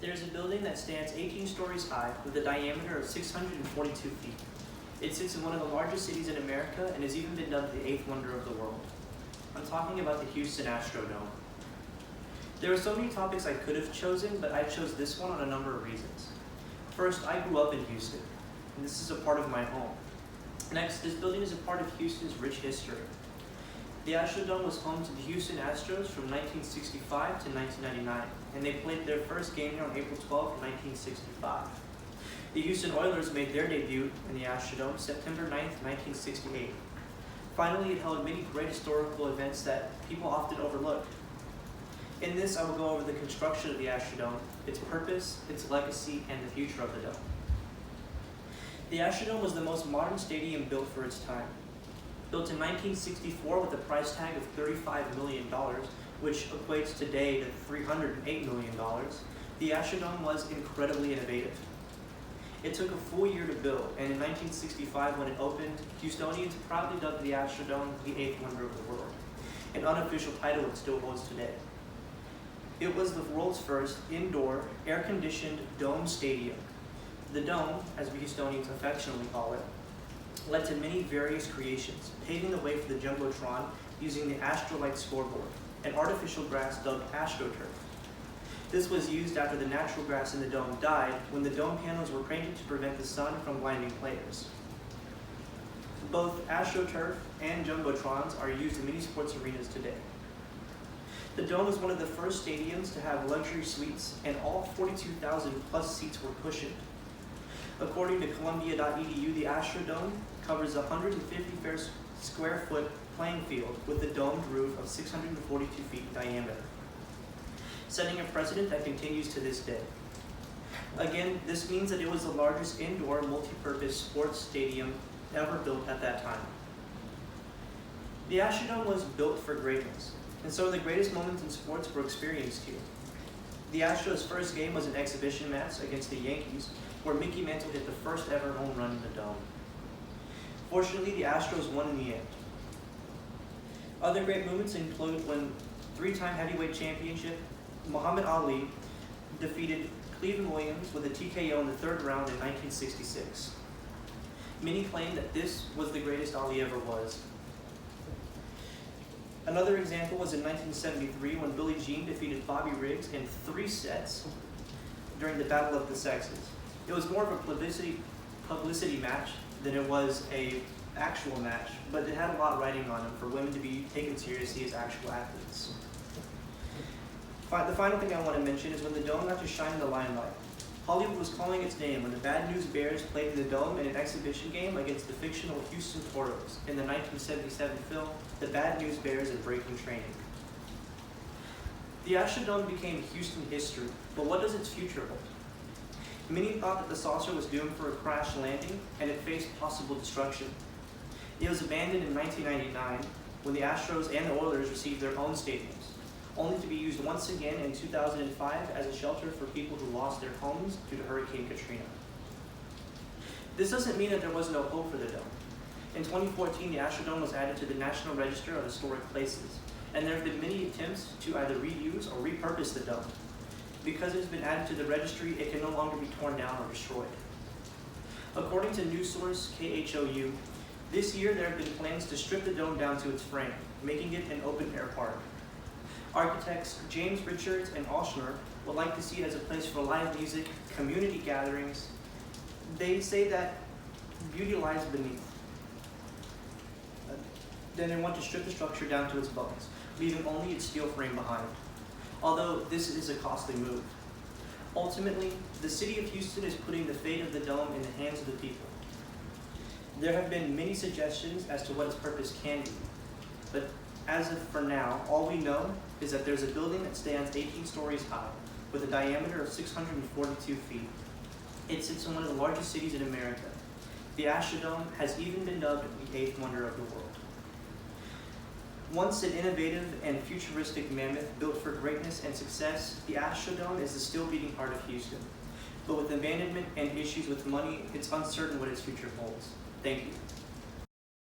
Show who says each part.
Speaker 1: There is a building that stands 18 stories high with a diameter of 642 feet. It sits in one of the largest cities in America and has even been dubbed the eighth wonder of the world. I'm talking about the Houston Astrodome. There are so many topics I could have chosen, but I chose this one on a number of reasons. First, I grew up in Houston, and this is a part of my home. Next, this building is a part of Houston's rich history. The Astrodome was home to the Houston Astros from 1965 to 1999, and they played their first game here on April 12, 1965. The Houston Oilers made their debut in the Astrodome September 9, 1968. Finally, it held many great historical events that people often overlook. In this, I will go over the construction of the Astrodome, its purpose, its legacy, and the future of the dome. The Astrodome was the most modern stadium built for its time. Built in 1964 with a price tag of $35 million, which equates today to $308 million, the Astrodome was incredibly innovative. It took a full year to build, and in 1965 when it opened, Houstonians proudly dubbed the Astrodome the eighth wonder of the world, an unofficial title it still holds today. It was the world's first indoor, air-conditioned dome stadium. The dome, as we Houstonians affectionately call it, led to many various creations, paving the way for the Jumbotron using the Astrolight scoreboard, an artificial grass dubbed AstroTurf. This was used after the natural grass in the dome died when the dome panels were painted to prevent the sun from blinding players. Both AstroTurf and Jumbotrons are used in many sports arenas today. The Dome was one of the first stadiums to have luxury suites, and all 42,000 plus seats were cushioned. According to Columbia.edu, the Astrodome covers a 150 square foot playing field with a domed roof of 642 feet in diameter, setting a precedent that continues to this day. Again, this means that it was the largest indoor multi-purpose sports stadium ever built at that time. The Astrodome was built for greatness, and some of the greatest moments in sports were experienced here. The Astros' first game was an exhibition match against the Yankees, where Mickey Mantle hit the first ever home run in the dome. Fortunately, the Astros won in the end. Other great moments include when three-time heavyweight championship Muhammad Ali defeated Cleveland Williams with a TKO in the third round in 1966. Many claim that this was the greatest Ali ever was. Another example was in 1973 when Billie Jean defeated Bobby Riggs in 3 sets during the Battle of the Sexes. It was more of a publicity match than it was an actual match, but it had a lot riding on it for women to be taken seriously as actual athletes. The final thing I want to mention is when the Dome got to shine in the limelight. Hollywood was calling its name when the Bad News Bears played in the Dome in an exhibition game against the fictional Houston Toros in the 1977 film, The Bad News Bears in Breaking Training. The Astrodome became Houston history, but what does its future hold? Many thought that the saucer was doomed for a crash landing, and it faced possible destruction. It was abandoned in 1999 when the Astros and the Oilers received their own stadiums, only to be used once again in 2005 as a shelter for people who lost their homes due to Hurricane Katrina. This doesn't mean that there was no hope for the Dome. In 2014, the Astrodome was added to the National Register of Historic Places, and there have been many attempts to either reuse or repurpose the Dome. Because it has been added to the registry, it can no longer be torn down or destroyed. According to news source KHOU, this year there have been plans to strip the Dome down to its frame, making it an open-air park. Architects James Richards and Oshner would like to see it as a place for live music, community gatherings. They say that beauty lies beneath. Then they want to strip the structure down to its bones, leaving only its steel frame behind. Although this is a costly move. Ultimately, the city of Houston is putting the fate of the Dome in the hands of the people. There have been many suggestions as to what its purpose can be, but as of for now, all we know is that there's a building that stands 18 stories high with a diameter of 642 feet. It sits in one of the largest cities in America. The Astrodome has even been dubbed the eighth wonder of the world. Once an innovative and futuristic mammoth built for greatness and success, the Astrodome is the still beating heart of Houston. But with abandonment and issues with money, it's uncertain what its future holds. Thank you.